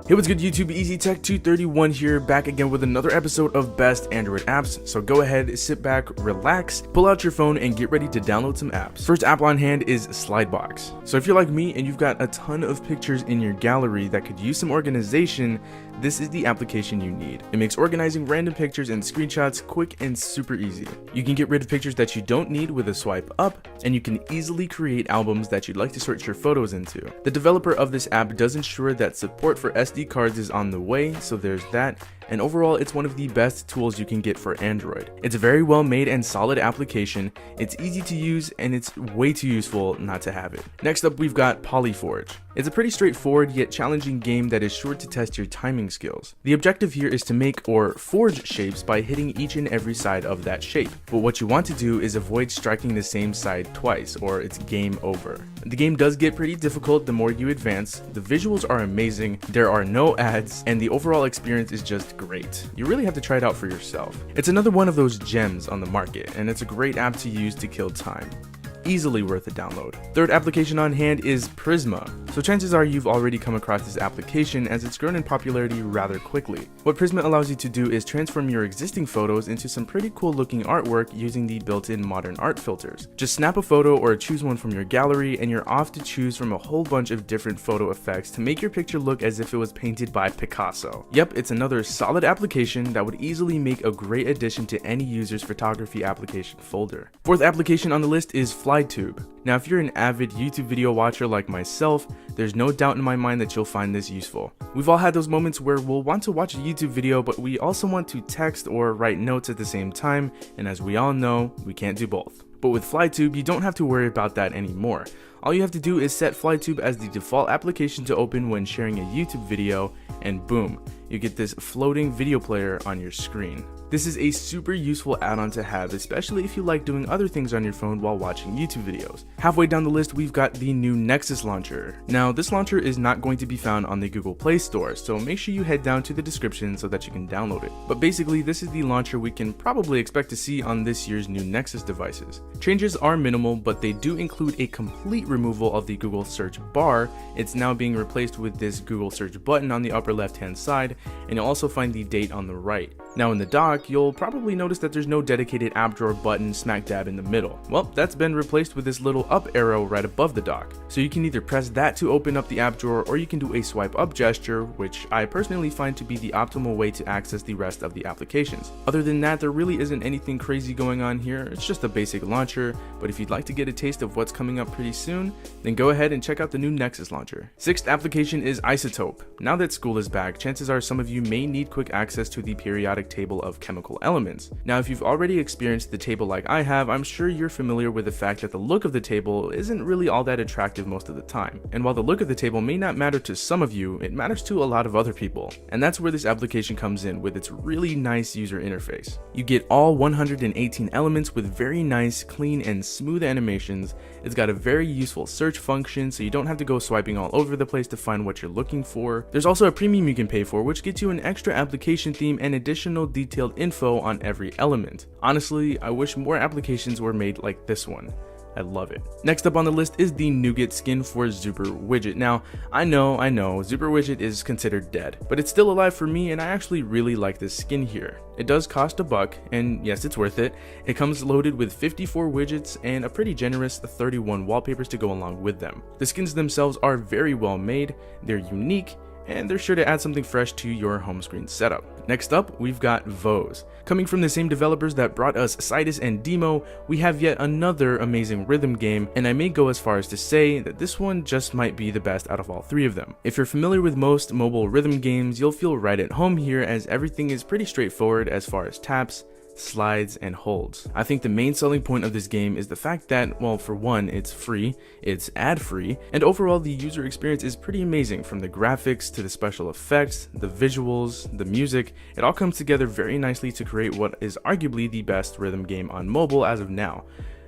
Hey, what's good YouTube? EasyTech231 here, back again with another episode of Best Android Apps. So go ahead, sit back, relax, pull out your phone, and get ready to download some apps. First app on hand is Slidebox. So if you're like me and you've got a ton of pictures in your gallery that could use some organization, this is the application you need. It makes organizing random pictures and screenshots quick and super easy. You can get rid of pictures that you don't need with a swipe up, and you can easily create albums that you'd like to sort your photos into. The developer of this app does ensure that support for SD cards is on the way, so there's that, and overall it's one of the best tools you can get for Android. It's a very well made and solid application, it's easy to use, and it's way too useful not to have it. Next up we've got Polyforge. It's a pretty straightforward yet challenging game that is sure to test your timing skills. The objective here is to make or forge shapes by hitting each and every side of that shape, but what you want to do is avoid striking the same side twice or it's game over. The game does get pretty difficult the more you advance, the visuals are amazing, there are no ads, and the overall experience is just great. You really have to try it out for yourself. It's another one of those gems on the market, and it's a great app to use to kill time. Easily worth a download. Third application on hand is Prisma. So chances are you've already come across this application as it's grown in popularity rather quickly. What Prisma allows you to do is transform your existing photos into some pretty cool looking artwork using the built-in modern art filters. Just snap a photo or choose one from your gallery and you're off to choose from a whole bunch of different photo effects to make your picture look as if it was painted by Picasso. Yep, it's another solid application that would easily make a great addition to any user's photography application folder. Fourth application on the list is FlyTube. Now if you're an avid YouTube video watcher like myself, there's no doubt in my mind that you'll find this useful. We've all had those moments where we'll want to watch a YouTube video but we also want to text or write notes at the same time, and as we all know, we can't do both. But with FlyTube, you don't have to worry about that anymore. All you have to do is set FlyTube as the default application to open when sharing a YouTube video, and boom, you get this floating video player on your screen. This is a super useful add-on to have, especially if you like doing other things on your phone while watching YouTube videos. Halfway down the list, we've got the new Nexus launcher. Now, this launcher is not going to be found on the Google Play Store, so make sure you head down to the description so that you can download it. But basically, this is the launcher we can probably expect to see on this year's new Nexus devices. Changes are minimal, but they do include a complete removal of the Google search bar. It's now being replaced with this Google search button on the upper left-hand side, and you'll also find the date on the right. Now in the dock, you'll probably notice that there's no dedicated app drawer button smack dab in the middle. Well, that's been replaced with this little up arrow right above the dock. So you can either press that to open up the app drawer, or you can do a swipe up gesture, which I personally find to be the optimal way to access the rest of the applications. Other than that, there really isn't anything crazy going on here. It's just a basic launcher, but if you'd like to get a taste of what's coming up pretty soon, then go ahead and check out the new Nexus launcher. Sixth application is Isotope. Now that school is back, chances are some of you may need quick access to the periodic table of chemical elements. Now if you've already experienced the table like I have, I'm sure you're familiar with the fact that the look of the table isn't really all that attractive most of the time. And while the look of the table may not matter to some of you, it matters to a lot of other people. And that's where this application comes in with its really nice user interface. You get all 118 elements with very nice, clean, and smooth animations. It's got a very useful search function, so you don't have to go swiping all over the place to find what you're looking for. There's also a premium you can pay for, which gets you an extra application theme and additional detailed info on every element. Honestly, I wish more applications were made like this one. I love it. Next up on the list is the Nougat skin for Zooper Widget. Now, I know, Zooper Widget is considered dead, but it's still alive for me and I actually really like this skin here. It does cost $1, and yes, it's worth it. It comes loaded with 54 widgets and a pretty generous 31 wallpapers to go along with them. The skins themselves are very well made, they're unique, and they're sure to add something fresh to your home screen setup. Next up, we've got Vose. Coming from the same developers that brought us Citus and Demo, we have yet another amazing rhythm game, and I may go as far as to say that this one just might be the best out of all three of them. If you're familiar with most mobile rhythm games, you'll feel right at home here as everything is pretty straightforward as far as taps, slides, and holds. I think the main selling point of this game is the fact that, well, for one, it's free, it's ad-free, and overall the user experience is pretty amazing. From the graphics to the special effects, the visuals, the music, it all comes together very nicely to create what is arguably the best rhythm game on mobile as of now.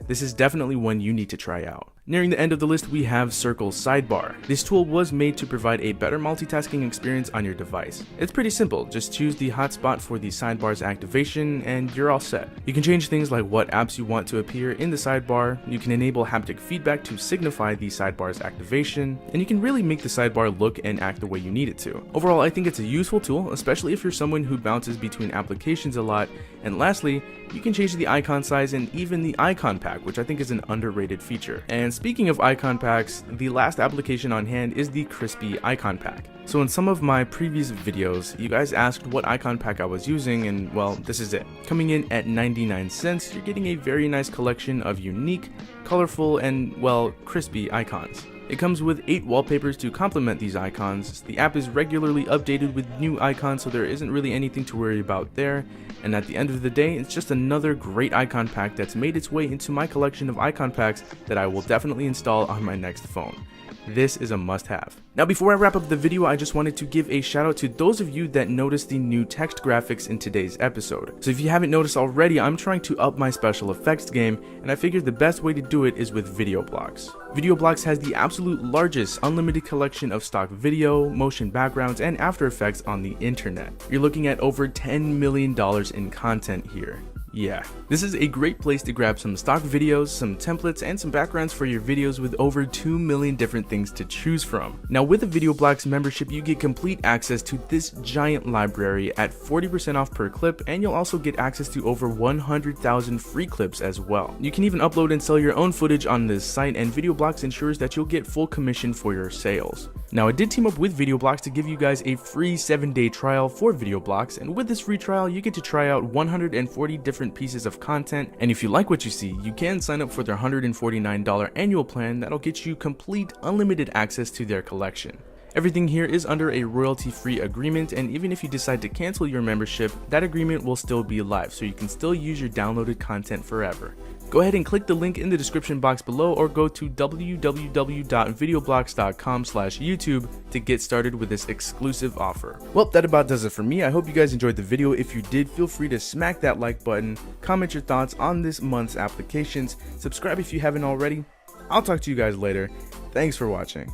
This is definitely one you need to try out. Nearing the end of the list, we have Circle Sidebar. This tool was made to provide a better multitasking experience on your device. It's pretty simple, just choose the hotspot for the sidebar's activation and you're all set. You can change things like what apps you want to appear in the sidebar, you can enable haptic feedback to signify the sidebar's activation, and you can really make the sidebar look and act the way you need it to. Overall, I think it's a useful tool, especially if you're someone who bounces between applications a lot. And lastly, you can change the icon size and even the icon pack, which I think is an underrated feature. And speaking of icon packs, the last application on hand is the Crispy icon pack. So in some of my previous videos, you guys asked what icon pack I was using, and well, this is it. Coming in at 99 cents, you're getting a very nice collection of unique, colorful, and well, crispy icons. It comes with 8 wallpapers to complement these icons. The app is regularly updated with new icons, so there isn't really anything to worry about there. And at the end of the day, it's just another great icon pack that's made its way into my collection of icon packs that I will definitely install on my next phone. This is a must-have. Now before I wrap up the video, I just wanted to give a shout out to those of you that noticed the new text graphics in today's episode. So if you haven't noticed already, I'm trying to up my special effects game, and I figured the best way to do it is with VideoBlocks. VideoBlocks has the absolute largest unlimited collection of stock video, motion backgrounds, and After Effects on the internet. You're looking at over $10 million in content here. Yeah, this is a great place to grab some stock videos, some templates, and some backgrounds for your videos with over 2 million different things to choose from. Now with a VideoBlocks membership, you get complete access to this giant library at 40% off per clip, and you'll also get access to over 100,000 free clips as well. You can even upload and sell your own footage on this site, and VideoBlocks ensures that you'll get full commission for your sales. Now I did team up with VideoBlocks to give you guys a free 7-day trial for VideoBlocks, and with this free trial you get to try out 140 different pieces of content, and if you like what you see, you can sign up for their $149 annual plan that'll get you complete unlimited access to their collection. Everything here is under a royalty-free agreement, and even if you decide to cancel your membership, that agreement will still be live, so you can still use your downloaded content forever. Go ahead and click the link in the description box below, or go to www.videoblocks.com/YouTube to get started with this exclusive offer. Well, that about does it for me. I hope you guys enjoyed the video. If you did, feel free to smack that like button, comment your thoughts on this month's applications, subscribe if you haven't already. I'll talk to you guys later. Thanks for watching.